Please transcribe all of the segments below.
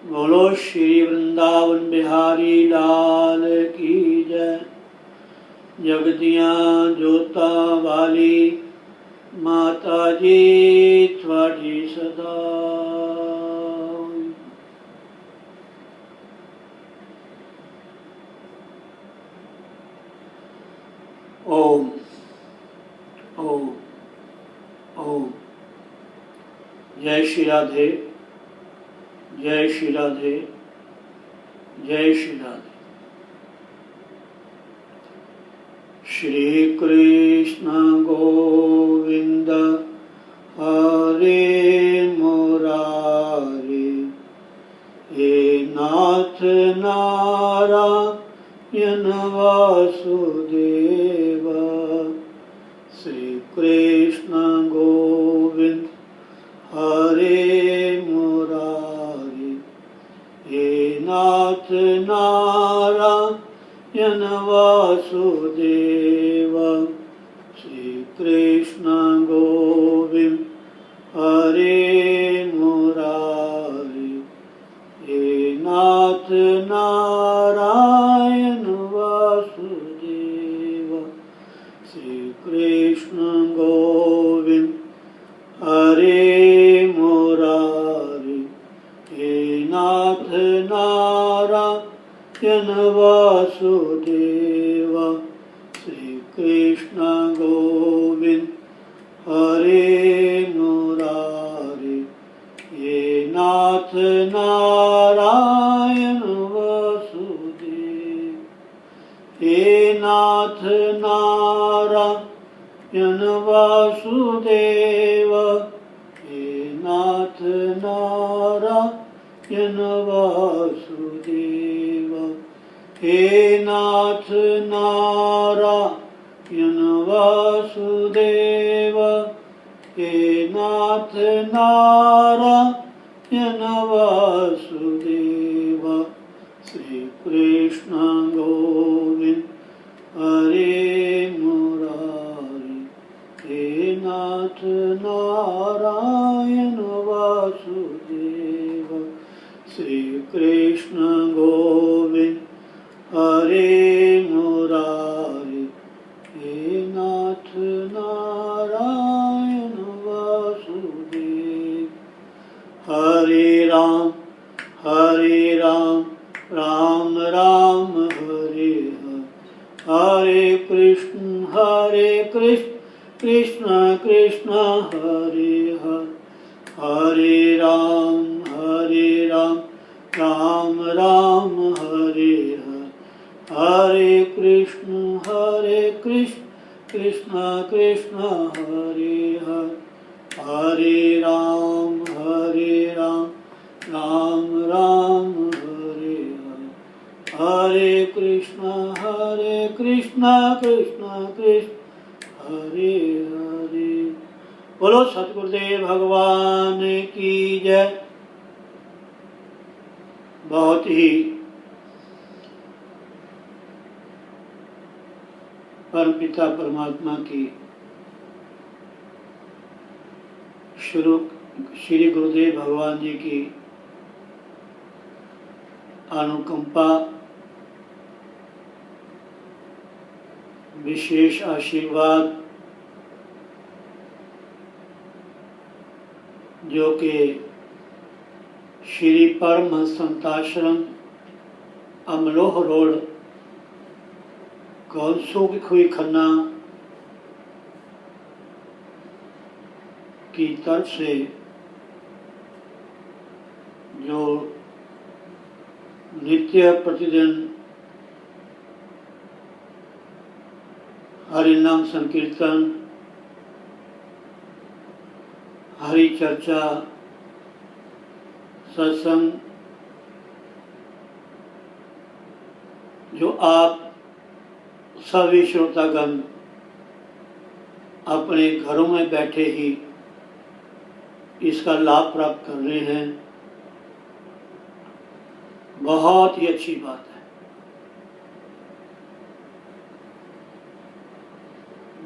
बोलो श्री वृंदावन बिहारी लाल की जय। जगदियां जोता वाली माता जी थोड़ी सदा। ओम ओम ओम। जय श्री राधे, जय श्री राधे, जय श्री राधे। श्री कृष्ण गोविंद हरे मुरारे, हे नाथ नारायण वासुदेव। श्री कृष्ण गोविंद हरे मुरारे, हे नाथ नारायण वासुदेव। श्री कृष्ण गोविंद हरे मुरारे, हे नाथ नारायण वासुदेव। श्री कृष्ण गोविंद हरे मुरारे, हे नाथ नारायण वासुदेव। श्री कृष्ण गोविंद हरे मुरारे, हे नाथ नारायण वासुदेव। हे नाथ नारायण वासुदेव, हे नाथ नारायण वासुदेव। हे नाथ नारायण वासुदेव, हे नाथ नारायण वासुदेव। श्री कृष्ण गोविंद हरे मुरारे, हे नाथ नारायण वासुदेव। श्री कृष्ण गोविंद हरे मुरारे, हे नाथ नारायण वासुदेव। हरे राम, राम राम हरे हरे, हरे कृष्ण कृष्ण कृष्ण हरे हरे। हरे राम, राम राम हरे हरे, हरे कृष्ण कृष्ण कृष्ण हरे हरे। हरे राम, राम राम हरे हरे, हरे कृष्ण कृष्ण कृष्ण हरे हरे। बोलो सतगुरुदेव भगवान की जय। बहुत ही परमपिता परमात्मा की श्री गुरुदेव भगवान जी की अनुकंपा, विशेष आशीर्वाद जो कि श्री परमहंस संताश्रम अमलोह रोड कौलसो की खुई खन्ना की तरफ से जो नित्य प्रतिदिन हरि नाम संकीर्तन, हरि चर्चा, सत्संग जो आप सभी श्रोतागण अपने घरों में बैठे ही इसका लाभ प्राप्त कर रहे हैं, बहुत ही अच्छी बात है।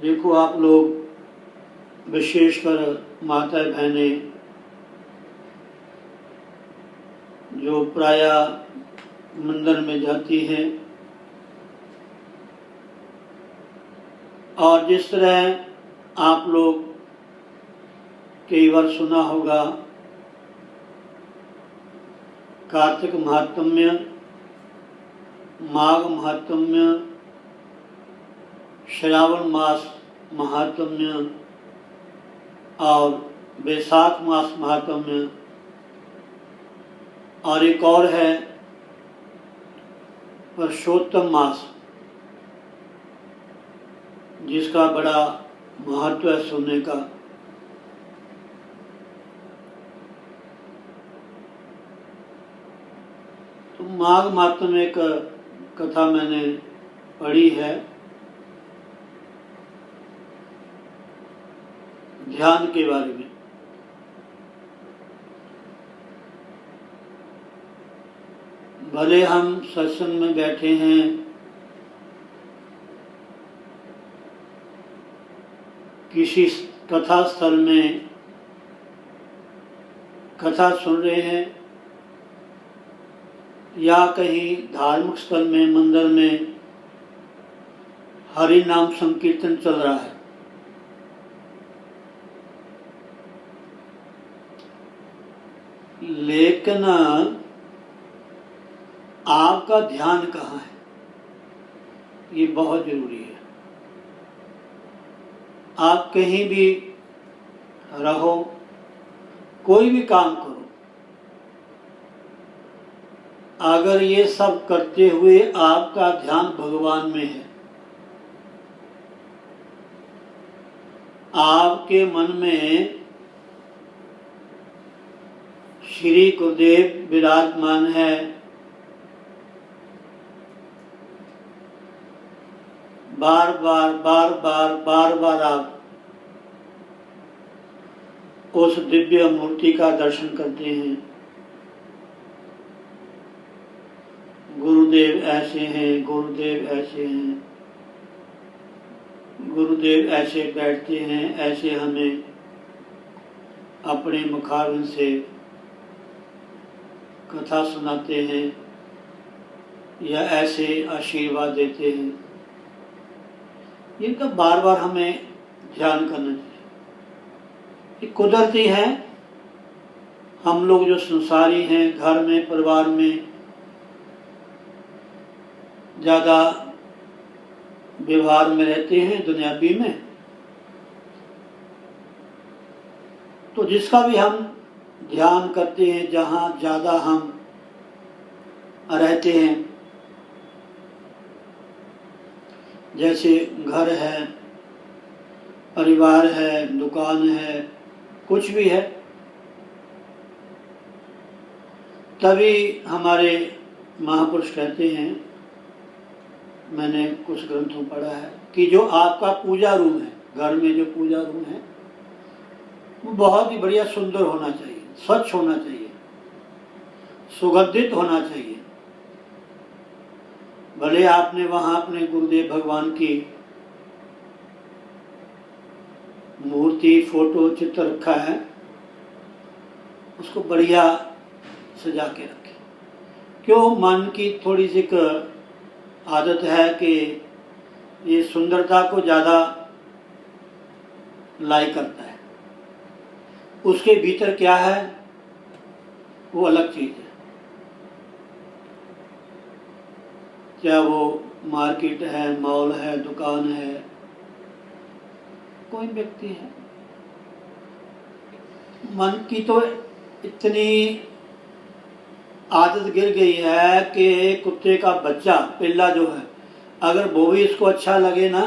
देखो आप लोग विशेषकर माता बहनें जो प्रायः मंदिर में जाती हैं। और जिस तरह आप लोग कई बार सुना होगा कार्तिक महात्म्य, माघ महात्म्य, श्रावण मास महात्म्य और वैशाख मास महात्म्य, और एक और है पुरुषोत्तम मास, जिसका बड़ा महत्व है सुनने का। तो माघ महात्म्य में एक कथा मैंने पढ़ी है, ध्यान के बारे में। भले हम सत्संग में बैठे हैं, किसी कथा स्थल में कथा सुन रहे हैं, या कहीं धार्मिक स्थल में मंदिर में हरि नाम संकीर्तन चल रहा है, लेकिन आपका ध्यान कहाँ है, ये बहुत जरूरी है। आप कहीं भी रहो, कोई भी काम करो, अगर ये सब करते हुए आपका ध्यान भगवान में है, आपके मन में श्री गुरुदेव विराजमान है, बार बार आप उस दिव्य मूर्ति का दर्शन करते हैं। गुरुदेव ऐसे हैं, गुरुदेव ऐसे हैं, गुरुदेव ऐसे बैठते हैं, ऐसे हमें अपने मुखारविंद से कथा सुनाते हैं या ऐसे आशीर्वाद देते हैं। इनका बार बार हमें ध्यान करना चाहिए। ये कुदरती है, हम लोग जो संसारी हैं, घर में परिवार में ज़्यादा व्यवहार में रहते हैं, दुनियावी में, तो जिसका भी हम ध्यान करते हैं, जहाँ ज़्यादा हम रहते हैं, जैसे घर है, परिवार है, दुकान है, कुछ भी है, तभी हमारे महापुरुष कहते हैं, मैंने कुछ ग्रंथों पढ़ा है, कि जो आपका पूजा रूम है, घर में जो पूजा रूम है, वो बहुत ही बढ़िया सुंदर होना चाहिए, स्वच्छ होना चाहिए, सुगंधित होना चाहिए। भले आपने वहाँ अपने गुरुदेव भगवान की मूर्ति, फोटो, चित्र रखा है, उसको बढ़िया सजा के रखें। क्यों? मन की थोड़ी सी आदत है कि ये सुंदरता को ज़्यादा लाइक करता है, उसके भीतर क्या है वो अलग चीज़ है। क्या वो मार्केट है, मॉल है, दुकान है, कोई व्यक्ति है, मन की तो इतनी आदत गिर गई है कि कुत्ते का बच्चा, पिल्ला जो है, अगर वो भी इसको अच्छा लगे ना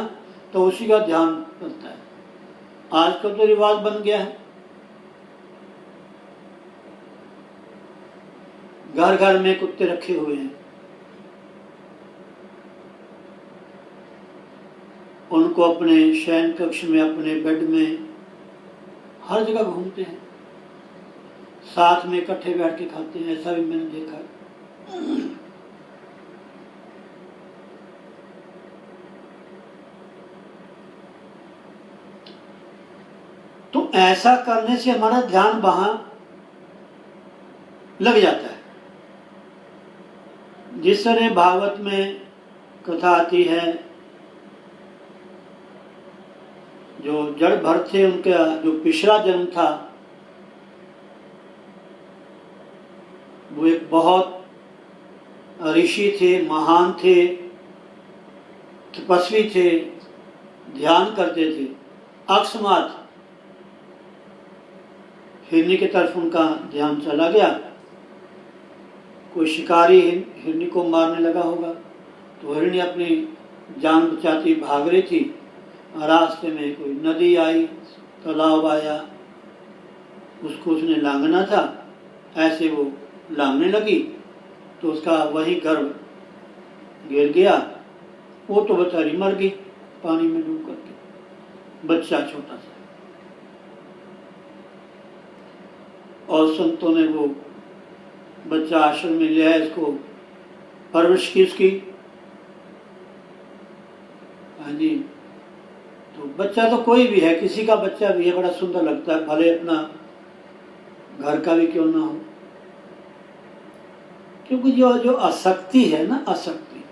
तो उसी का ध्यान करता है। आजकल तो रिवाज बन गया है, घर घर में कुत्ते रखे हुए हैं, उनको अपने शयन कक्ष में, अपने बेड में, हर जगह घूमते हैं, साथ में इकट्ठे बैठ के खाते हैं, ऐसा भी मैंने देखा है। तो ऐसा करने से हमारा ध्यान वहां लग जाता है। जिस तरह भागवत में कथा आती है, जो जड़ भरत थे उनका जो पिछड़ा जन्म था वो एक बहुत ऋषि थे, महान थे, तपस्वी थे, ध्यान करते थे। अकस्मात हिरनी की तरफ उनका ध्यान चला गया। कोई शिकारी हिरनी को मारने लगा होगा, तो हिरनी अपनी जान बचाती भाग रही थी। रास्ते में कोई नदी आई, तालाब आया, उसको उसने लांघना था। ऐसे वो लांघने लगी तो उसका वही गर्भ गिर गया। वो तो बेचारी मर गई पानी में डूब करके, बच्चा छोटा सा। और संतों ने वो बच्चा आश्रम में लिया, इसको परवरिश की उसकी। हाँ जी, तो बच्चा तो कोई भी है, किसी का बच्चा भी है, बड़ा सुंदर लगता है, भले अपना घर का भी क्यों ना हो। क्योंकि जो आसक्ति है ना, आसक्ति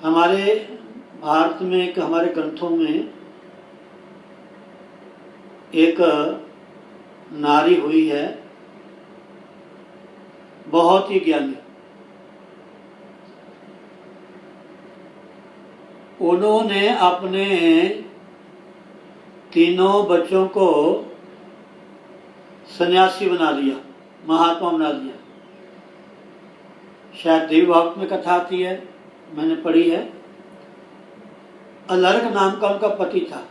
हमारे भारत में एक, हमारे ग्रंथों में एक नारी हुई है, बहुत ही ज्ञानी। उन्होंने अपने तीनों बच्चों को सन्यासी बना लिया, महात्मा बना लिया। शायद देवी भागवत में कथा आती है, मैंने पढ़ी है। अलर्क नाम का उनका पति था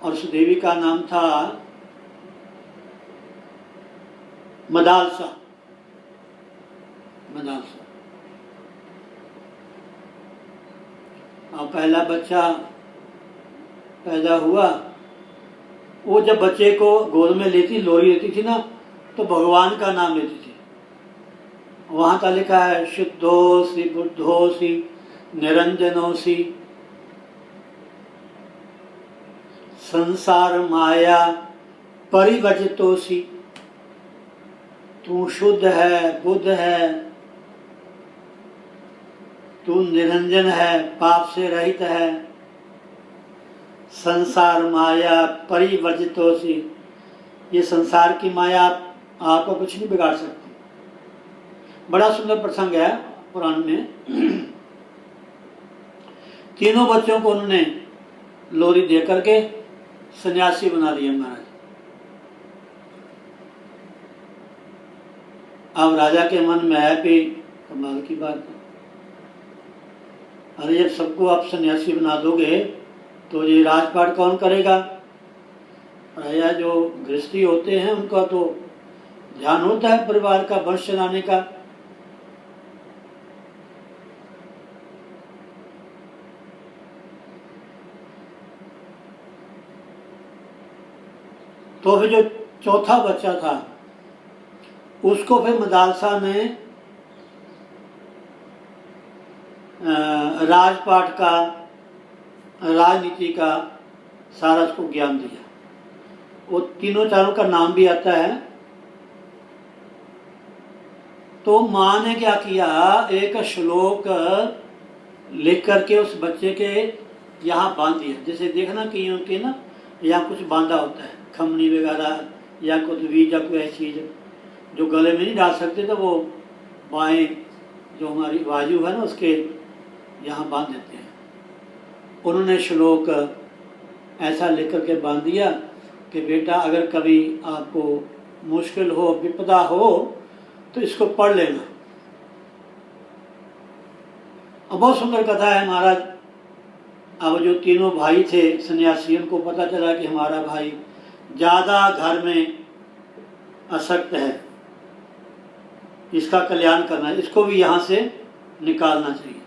और उस देवी का नाम था मदालसा। मदालसा। और पहला बच्चा पैदा हुआ, वो जब बच्चे को गोद में लेती, लोरी लेती थी ना, तो भगवान का नाम लेती थी। वहाँ का लिखा है शुद्धोसी बुद्धोसी निरंजनोसी संसार माया परिवर्जितोसी। तू शुद्ध है, बुद्ध है, तू निरंजन है, पाप से रहित है, संसार माया परिवर्जितोसी। ये संसार की माया आपको कुछ नहीं बिगाड़ सकती। बड़ा सुंदर प्रसंग है पुराण में। तीनों बच्चों को उन्होंने लोरी दे करके सन्यासी बना दिया महाराज। अब राजा के मन में आया कि कमाल की बात है, अरे जब सबको आप सन्यासी बना दोगे तो ये राजपाट कौन करेगा? राजा जो गृहस्थी होते हैं उनका तो ध्यान होता है परिवार का, वंश चलाने का। तो फिर जो चौथा बच्चा था उसको फिर मदालसा ने राजपाट का, राजनीति का सारा उसको ज्ञान दिया। वो तीनों चारों का नाम भी आता है। तो माँ ने क्या किया, एक श्लोक लिख करके उस बच्चे के यहाँ बांध दिया। जैसे देखना कि उनके ना यहाँ कुछ बांधा होता है, खमनी वगैरह या कुछ बीज या कोई ऐसी चीज जो गले में नहीं डाल सकते, तो वो बाएं जो हमारी बाजू है ना उसके यहाँ बांध देते हैं। उन्होंने श्लोक ऐसा लिख करके बांध दिया कि बेटा अगर कभी आपको मुश्किल हो, विपदा हो, तो इसको पढ़ लेना। अब बहुत सुंदर कथा है महाराज। अब जो तीनों भाई थे सन्यासी, उनको पता चला कि हमारा भाई ज़्यादा घर में आसक्त है, इसका कल्याण करना है, इसको भी यहाँ से निकालना चाहिए।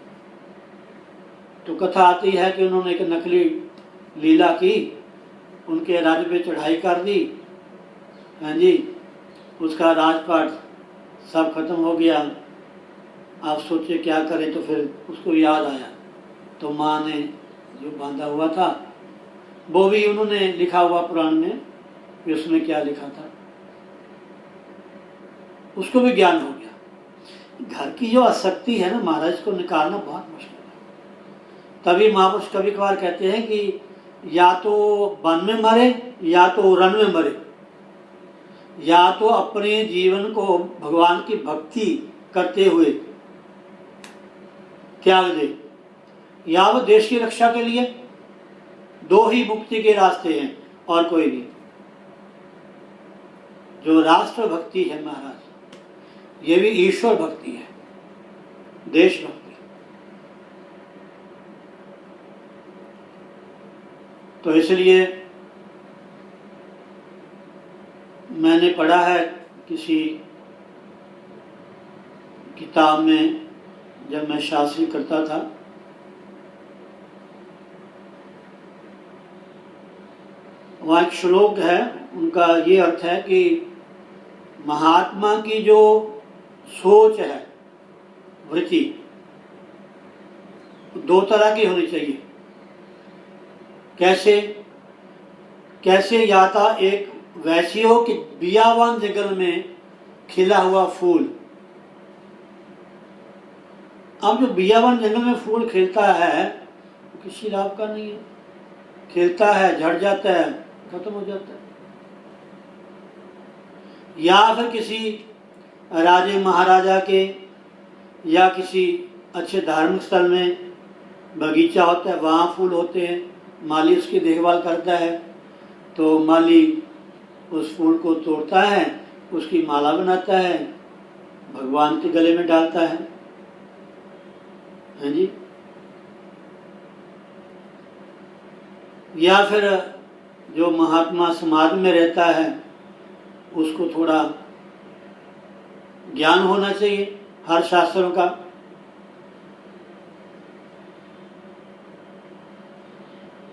तो कथा आती है कि उन्होंने एक नकली लीला की, उनके राज्य पे चढ़ाई कर दी। हाँ जी, उसका राजपाट सब खत्म हो गया। आप सोचे क्या करें, तो फिर उसको याद आया, तो माँ ने जो बांधा हुआ था वो भी उन्होंने लिखा हुआ पुराण में कि उसमें क्या लिखा था। उसको भी ज्ञान हो गया। घर की जो आसक्ति है ना महाराज, इसको निकालना बहुत मुश्किल है। तभी महापुरुष कभी कभार कहते हैं कि या तो वन में मरे या तो रण में मरे, या तो अपने जीवन को भगवान की भक्ति करते हुए त्याग दे, या वो देश की रक्षा के लिए। दो ही मुक्ति के रास्ते हैं और कोई नहीं। जो राष्ट्र भक्ति है महाराज, ये भी ईश्वर भक्ति है, देशभक्ति। तो इसलिए मैंने पढ़ा है किसी किताब में, जब मैं शास्त्री करता था, वहाँ एक श्लोक है, उनका ये अर्थ है कि महात्मा की जो सोच है, वृत्ति, दो तरह की होनी चाहिए। कैसे कैसे? या तो एक वैसी हो कि बियावान जंगल में खिला हुआ फूल। अब जो बियावान जंगल में फूल खिलता है किसी लाभ का नहीं है, खिलता है, झड़ जाता है, खत्म हो जाता है। या फिर किसी राजे महाराजा के या किसी अच्छे धार्मिक स्थल में बगीचा होता है, वहाँ फूल होते हैं, माली उसकी देखभाल करता है, तो माली उस फूल को तोड़ता है, उसकी माला बनाता है, भगवान के गले में डालता है। हाँ जी। या फिर जो महात्मा समाज में रहता है, उसको थोड़ा ज्ञान होना चाहिए हर शास्त्रों का।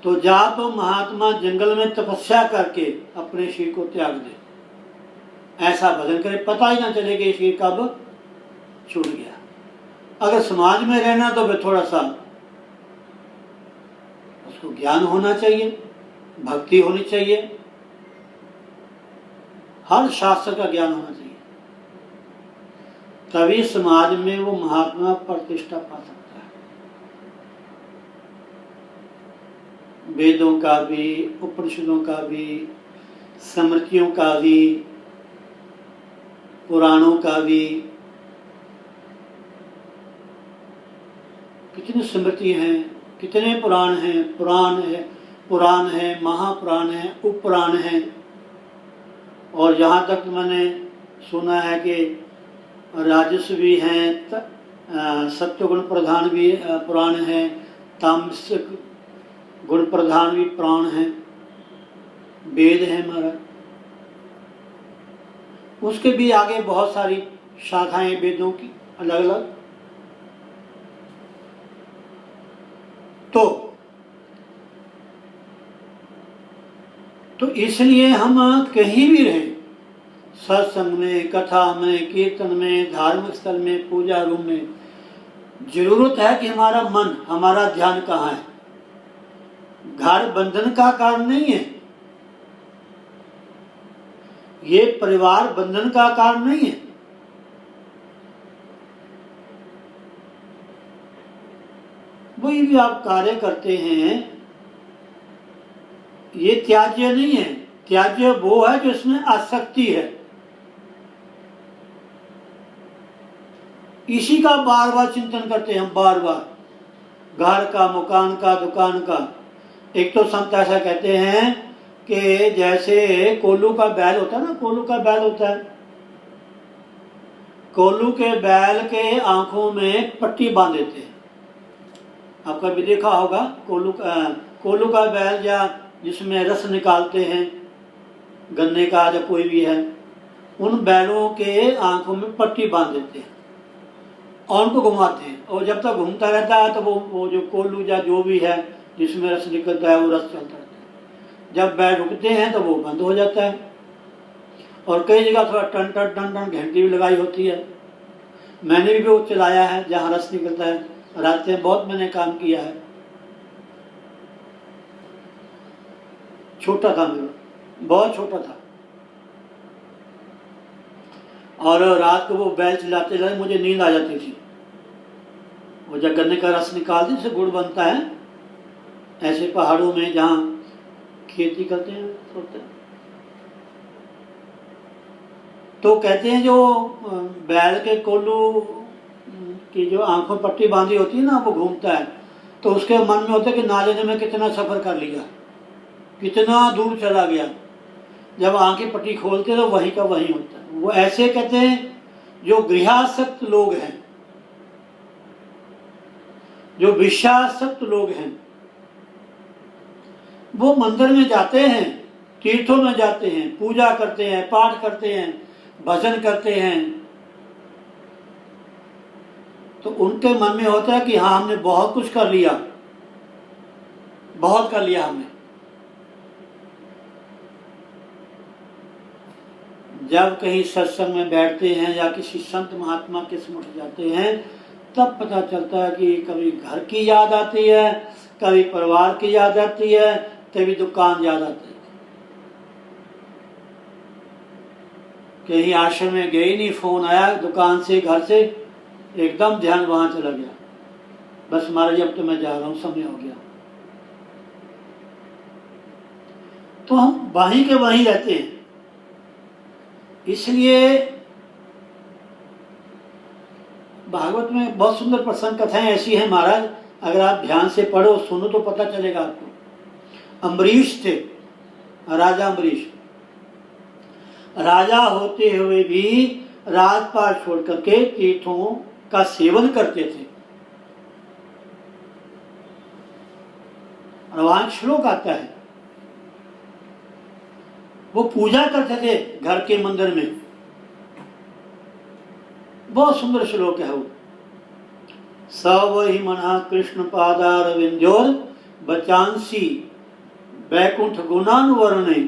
तो जा तो महात्मा जंगल में तपस्या करके अपने शरीर को त्याग दे, ऐसा भजन करे, पता ही ना चले कि शरीर कब छूट गया। अगर समाज में रहना तो फिर थोड़ा सा उसको ज्ञान होना चाहिए, भक्ति होनी चाहिए, हर शास्त्र का ज्ञान होना चाहिए, तभी समाज में वो महात्मा प्रतिष्ठा पा सकता है। वेदों का भी, उपनिषदों का भी, स्मृतियों का भी, पुराणों का भी। कितनी स्मृति हैं, कितने पुराण हैं, पुराण है, महापुराण है, उपपुराण है। और यहाँ तक मैंने सुना है कि राजस्व भी हैं, सत्वगुण प्रधान भी पुराण है, तामसिक गुण प्रधान भी पुराण है, वेद है महाराज। उसके भी आगे बहुत सारी शाखाएं वेदों की अलग अलग। तो इसलिए हम कहीं भी रहें, सत्संग में, कथा में, कीर्तन में, धार्मिक स्थल में, पूजा रूम में, जरूरत है कि हमारा मन, हमारा ध्यान कहाँ है। घर बंधन का कारण नहीं है, ये परिवार बंधन का कारण नहीं है। वही भी आप कार्य करते हैं, ये त्याज्य नहीं है। त्याज्य वो है जिसमें आसक्ति है, इसी का बार बार चिंतन करते हैं हम, बार बार, घर का, मकान का, दुकान का। एक तो संत ऐसा कहते हैं कि जैसे कोल्लू का बैल होता है ना, कोल्लू का बैल होता है, कोल्लू के बैल के आंखों में पट्टी बांध देते हैं। आपका भी देखा होगा, कोल्लू का बैल या जिसमें रस निकालते हैं गन्ने का या कोई भी है, उन बैलों के आंखों में पट्टी बांध देते हैं और उनको घुमाते हैं, और जब तक घूमता रहता है तो वो जो कोल्लू या जो भी है जिसमें रस निकलता है वो रस चलता रहता है। जब बैल रुकते हैं तो वो बंद हो जाता है। और कई जगह थोड़ा टन टन टन टन घंटी भी लगाई होती है। मैंने भी वो चलाया है जहाँ रस निकलता है, रास्ते में बहुत मैंने काम किया है। छोटा था मेरा, बहुत छोटा था। और रात को वो बैल चिल्लाते चलाते मुझे नींद आ जाती थी। वो जब गन्ने का रस निकालते जिससे गुड़ बनता है, ऐसे पहाड़ों में जहाँ खेती करते हैं सोते हैं। तो कहते हैं जो बैल के कोल्लू की जो आंखों पट्टी बांधी होती है ना, वो घूमता है, तो उसके मन में होता है कि नाले ने मैं कितना सफ़र कर लिया, कितना दूर चला गया। जब आंखें पट्टी खोलते तो वहीं का वहीं होता है। वो ऐसे कहते हैं जो गृहासक्त लोग हैं, जो विषयासक्त लोग हैं, वो मंदिर में जाते हैं, तीर्थों में जाते हैं, पूजा करते हैं, पाठ करते हैं, भजन करते हैं, तो उनके मन में होता है कि हाँ हमने बहुत कुछ कर लिया, बहुत कर लिया हमने। जब कहीं सत्संग में बैठते हैं या किसी संत महात्मा के समुख जाते हैं, तब पता चलता है कि कभी घर की याद आती है, कभी परिवार की याद आती है, कभी दुकान याद आती है। कहीं आश्रम में गए नहीं, फोन आया दुकान से, घर से, एकदम ध्यान वहां चला गया, बस महाराज अब तो मैं जा रहा हूं, समय हो गया। तो हम वहीं के वहीं रहते हैं। इसलिए भागवत में बहुत सुंदर प्रसंग कथाएं ऐसी हैं महाराज, अगर आप ध्यान से पढ़ो सुनो तो पता चलेगा आपको। अम्बरीश थे, राजा अम्बरीश, राजा होते हुए भी राजपाट छोड़ करके तीर्थों का सेवन करते थे। और वहां श्लोक आता है, वो पूजा करते थे घर के मंदिर में, बहुत सुंदर श्लोक है वो। स वही मना कृष्ण पादारविंदोर बचांसी वैकुंठ गुणानुवर्णे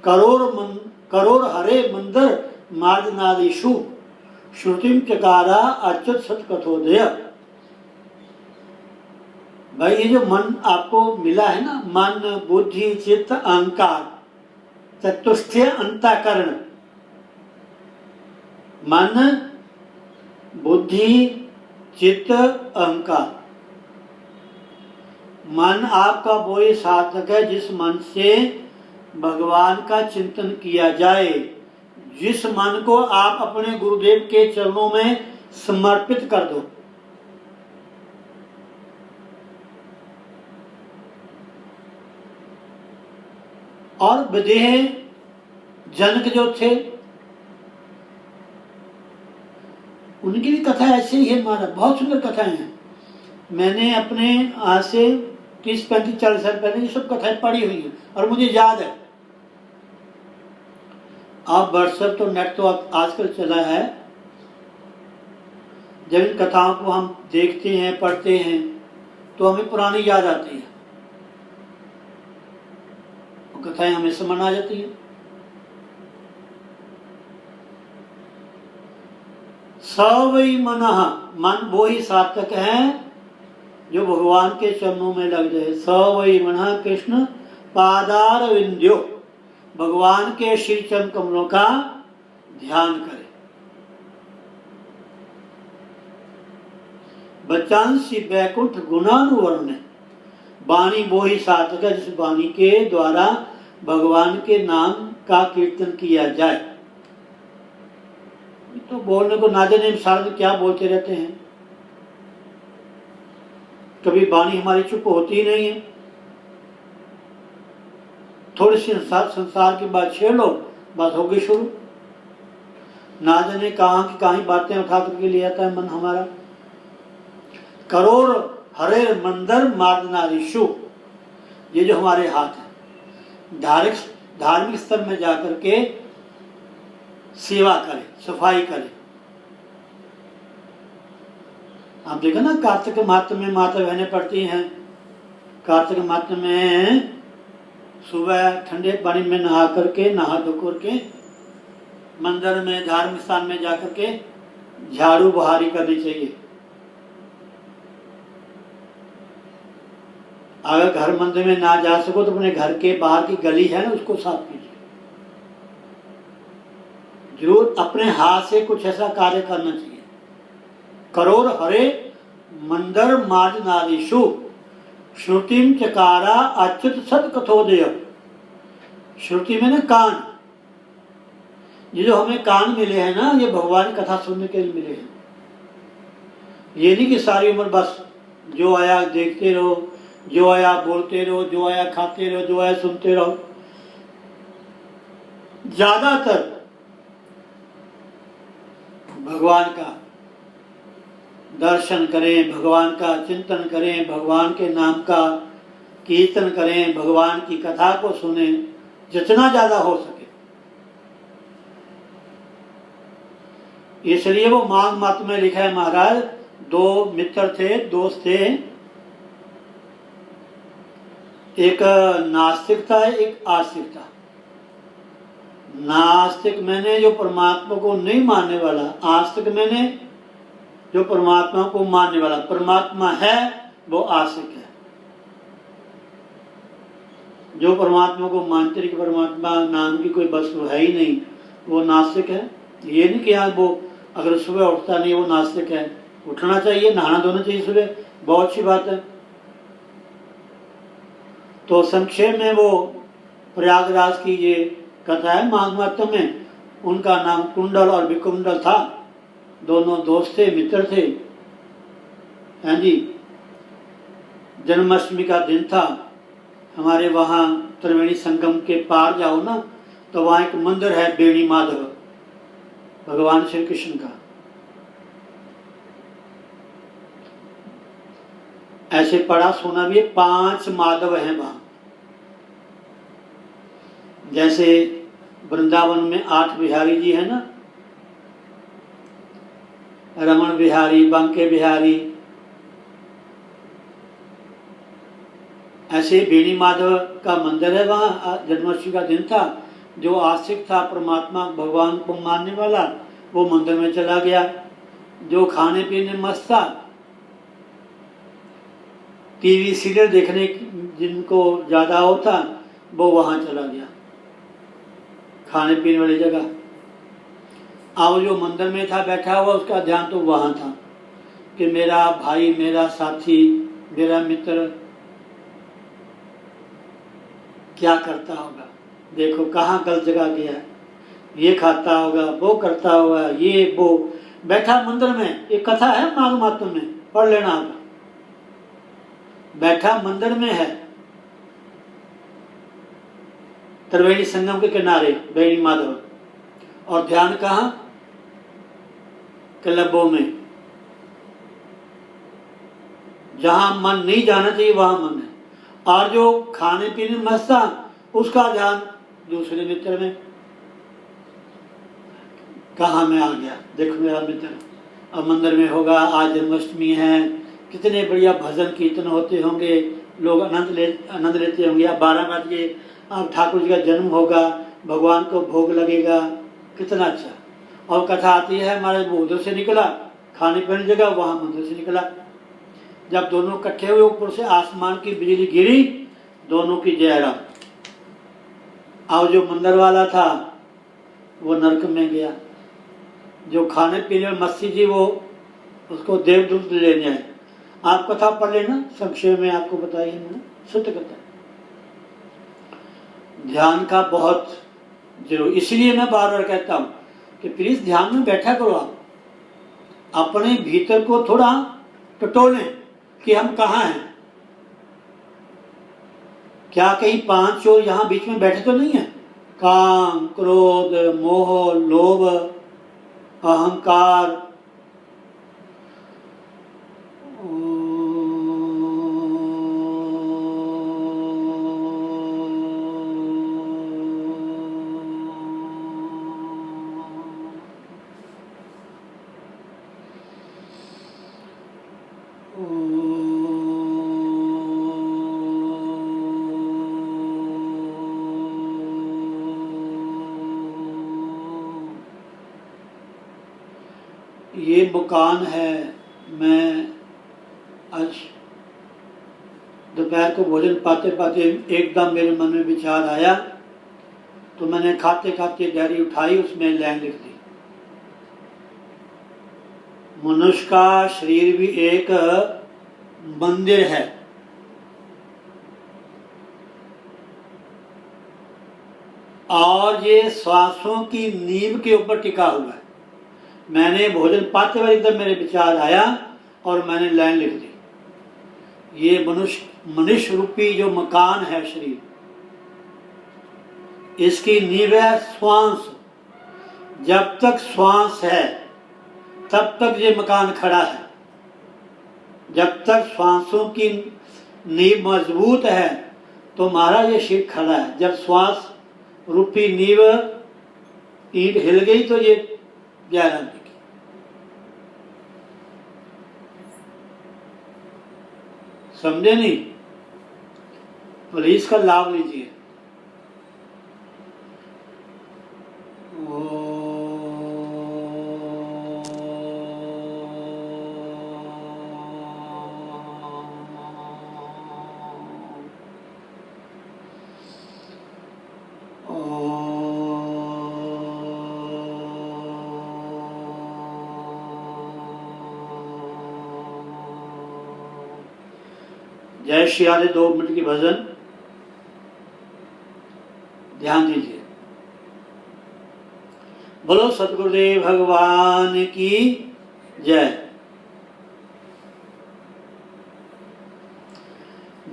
करोड़ हरे मंदिर मार्जनादिशु श्रुतिम चकारा अच्युत सतकथोदय। भाई ये जो मन आपको मिला है ना, मन बुद्धि चित्त अहंकार, चतुष्टय अंतःकरण, मन बुद्धि चित्त अहंकार। मन आपका वही साधक है जिस मन से भगवान का चिंतन किया जाए, जिस मन को आप अपने गुरुदेव के चरणों में समर्पित कर दो। और विदेह जनक जो थे, उनकी भी कथा ऐसे ही है महाराज, बहुत सुंदर कथाएं हैं। मैंने अपने आज से 30-35-40 साल पहले ये सब कथाएं पढ़ी हुई हैं और मुझे याद है। आप व्हाट्सएप तो नेट तो आजकल चला है, जब इन कथाओं को हम देखते हैं पढ़ते हैं तो हमें पुरानी याद आती है, वो कथाएं हमें समझ आ जाती हैं। सवई मनः, मन वो ही सार्थक है जो भगवान के चरणों में लग जाए। सवई मनः कृष्ण पादारविंद्यो, भगवान के श्री चरण कमलों का ध्यान करे। बचांसी वैकुंठ गुणानुवर्ण, वाणी वो ही सार्थक है जिस वाणी के द्वारा भगवान के नाम का कीर्तन किया जाए। तो बोलने को ना जाने सारे क्या बोलते रहते हैं, कभी वाणी हमारी चुप होती ही नहीं है। थोड़ी सी संसार की बात छेड़ लो, बात होगी शुरू। ना जाने कहाँ की कहीं बातें उठा करके ले आता है मन हमारा। करोड़ हरे मंदिर मार्जनादिशु, ये जो हमारे हाथ है, धार्मिक स्तर में जाकर के सेवा करे, सफाई करे। आप देखो ना कार्तिक माह में माता बहनें पढ़ती हैं, कार्तिक माह में सुबह ठंडे पानी में नहा करके, नहा धो करके मंदिर में धार्मिक स्थान में जाकर के झाड़ू बहारी करनी चाहिए। अगर घर मंदिर में ना जा सको तो अपने घर के बाहर की गली है ना, उसको साफ कीजिए। जरूर अपने हाथ से कुछ ऐसा कार्य करना चाहिए। करोड़ हरे मंदर मार्जनादिशु श्रुतिम चकारा अच्युत सत कथोदय। श्रुति में ना कान, ये जो हमें कान मिले हैं ना, ये भगवान की कथा सुनने के लिए मिले हैं। ये नहीं कि सारी उम्र बस जो आया देखते रहो, जो आया बोलते रहो, जो आया खाते रहो, जो आया सुनते रहो। ज्यादातर भगवान का दर्शन करें, भगवान का चिंतन करें, भगवान के नाम का कीर्तन करें, भगवान की कथा को सुने जितना ज्यादा हो सके। इसलिए वो माघ मास में लिखा है महाराज, दो मित्र थे, दोस्त थे, एक नास्तिक था, एक आस्तिक था। नास्तिक मैंने जो परमात्मा को नहीं मानने वाला, आस्तिक मैंने जो परमात्मा को मानने वाला। परमात्मा है वो आस्तिक है, जो परमात्मा को मानते कि परमात्मा नाम की कोई वस्तु है ही नहीं, वो नास्तिक है। ये नहीं कि हाँ वो अगर सुबह उठता नहीं वो नास्तिक है। उठना चाहिए, नहाना धोना चाहिए सुबह, बहुत अच्छी बात है। तो संक्षेप में वो प्रयागराज की ये कथा है माघ मास में। उनका नाम कुंडल और विकुंडल था, दोनों दोस्त थे, मित्र थे। हैं जी, जन्माष्टमी का दिन था। हमारे वहाँ त्रिवेणी संगम के पार जाओ ना, तो वहाँ एक मंदिर है बेणी माधव, भगवान श्री कृष्ण का। ऐसे पढ़ा सुना भी है, 5 माधव हैं वहां। जैसे वृंदावन में 8 बिहारी जी है ना, रमण बिहारी, बांके बिहारी, ऐसे बेणी माधव का मंदिर है वहाँ। जन्माष्टमी का दिन था। जो आस्तिक था, परमात्मा भगवान को मानने वाला, वो मंदिर में चला गया। जो खाने पीने मस्त था, टीवी सीरियल देखने जिनको ज्यादा होता, वो वहां चला गया, खाने पीने वाली जगह। अब जो मंदिर में था बैठा हुआ, उसका ध्यान तो वहां था कि मेरा भाई, मेरा साथी, मेरा मित्र क्या करता होगा, देखो कहाँ गलत जगह गया, ये खाता होगा, वो करता होगा, ये वो। बैठा मंदिर में, एक कथा है माघ मास में, पढ़ लेना आप। बैठा मंदिर में है, त्रिवेणी संगम के किनारे बेणी माधव, और ध्यान कहाँ, क्लबों में। जहां मन नहीं जाना चाहिए वहां मन है। और जो खाने पीने में मस्त था, उसका ध्यान दूसरे मित्र में। कहाँ मैं आ गया, देखो मेरा मित्र अब मंदिर में होगा, आज जन्माष्टमी है, कितने बढ़िया भजन कीर्तन होते होंगे, लोग आनंद लेते होंगे। अब 12 बजे अब ठाकुर जी का जन्म होगा, भगवान को भोग लगेगा, कितना अच्छा। और कथा आती है हमारे वो उधर से निकला, खाने पीने जगह, वहाँ मंदिर से निकला। जब दोनों इकट्ठे हुए, ऊपर से आसमान की बिजली गिरी, दोनों की जयरा। और जो मंदिर वाला था वो नरक में गया, जो खाने पीने में मस्ती थी वो उसको देवदूत लेने आए। आप कथा पढ़ लेना, संक्षेप में आपको बताइए मैंने, सत्य कथा। ध्यान का बहुत जरूर, इसलिए मैं बार बार कहता हूं कि प्लीज ध्यान में बैठा करो। आप अपने भीतर को थोड़ा टटोलें कि हम कहाँ हैं। क्या कहीं 5 चोर यहाँ बीच में बैठे तो नहीं है? काम, क्रोध, मोह, लोभ, अहंकार। ये मकान है। मैं आज दोपहर को भोजन पाते पाते एकदम मेरे मन में विचार आया तो मैंने खाते खाते डायरी उठाई, उसमें लाइन लिख दी, मनुष्य का शरीर भी एक मंदिर है। और ये श्वासों की नींव के ऊपर टिका हुआ है। मैंने भोजन पाते हुए एकदम मेरे विचार आया और मैंने लाइन लिख दी, ये मनुष्य रूपी जो मकान है शरीर, इसकी नींव है श्वास। जब तक श्वास है तब तक ये मकान खड़ा है। जब तक श्वासों की नींव मजबूत है तो हमारा ये शरीर खड़ा है। जब श्वास रूपी नींव ईंट हिल गई तो ये गहरा दिखी। समझे नहीं? प्लीज का लाभ लीजिए। जय श्री राधे। 2 मिनट की भजन ध्यान दीजिए। बोलो सतगुरुदेव भगवान की जय।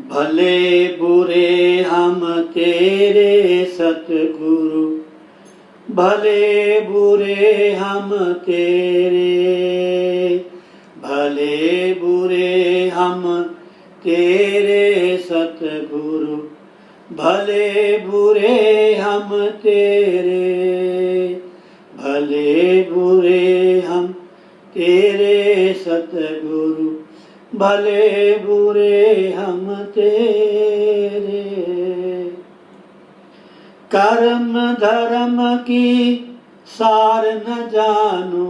भले बुरे हम तेरे सतगुरु, भले बुरे हम तेरे, भले बुरे हम तेरे सतगुरु, भले बुरे हम तेरे, भले बुरे हम तेरे सतगुरु, भले बुरे हम तेरे। कर्म धर्म की सार न जानू,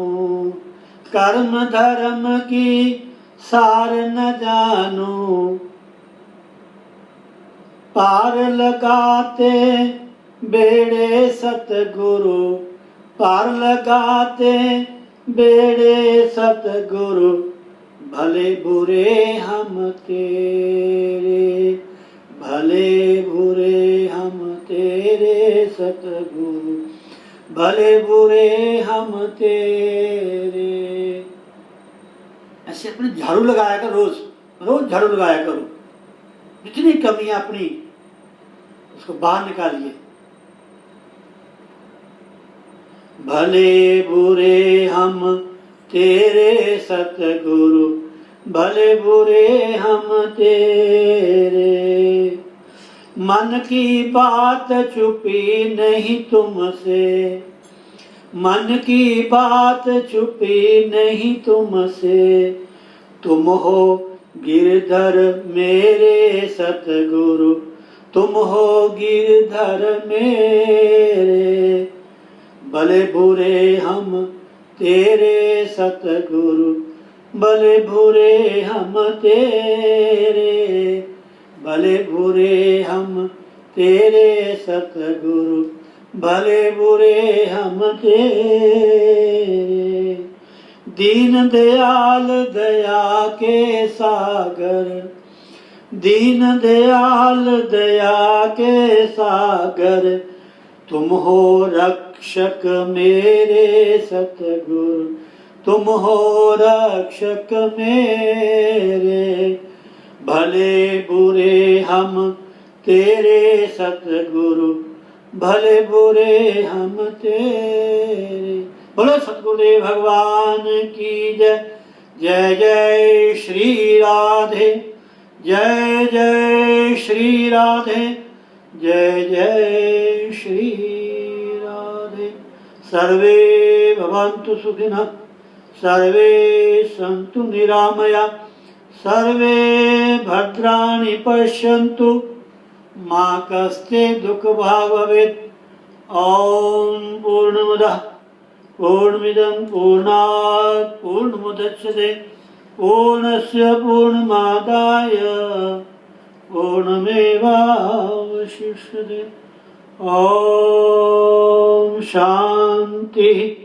कर्म धर्म की सार न जानू, पार लगाते बेड़े सतगुरु, पार लगाते बेड़े सतगुरु, भले बुरे हम तेरे, भले बुरे हम तेरे सतगुरु, भले बुरे हम तेरे। ऐसे अपने झाड़ू लगाया कर, रोज रोज झाड़ू लगाया करो। जितनी कमियां अपनी उसको बाहर निकालिए। भले बुरे हम तेरे सतगुरु, भले बुरे हम तेरे। मन की बात छुपी नहीं तुमसे, मन की बात छुपी नहीं तुमसे, तुम हो गिरधर मेरे सतगुरु, तुम हो गिरधर मेरे। भले बुरे हम तेरे सतगुरु, भले बुरे हम तेरे, भले बुरे हम तेरे सतगुरु, भले बुरे हम तेरे। दीन दयाल दया के सागर, दीन दयाल दया के सागर, तुम हो रक्षक मेरे सतगुरु, तुम हो रक्षक मेरे। भले बुरे हम तेरे सतगुरु, भले बुरे हम तेरे। बोलो सतगुरुदेव भगवान की जय। जय जय श्री राधे, जय जय श्री राधे, जय जय श्री राधे। सर्वे भवन्तु सुखिनः, सर्वे सन्तु निरामया, सर्वे भद्राणि पश्यन्तु, मा कस्ते दुःखभाग् भवेत्। ॐ पूर्णमदः पूर्णमिदं पूर्णात् पूर्णमुदच्यते, पूर्णस्य पूर्णमादाय पूर्णमेवावशिष्यते। ओम शांति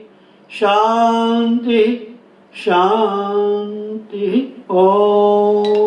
शांति शांति। ओम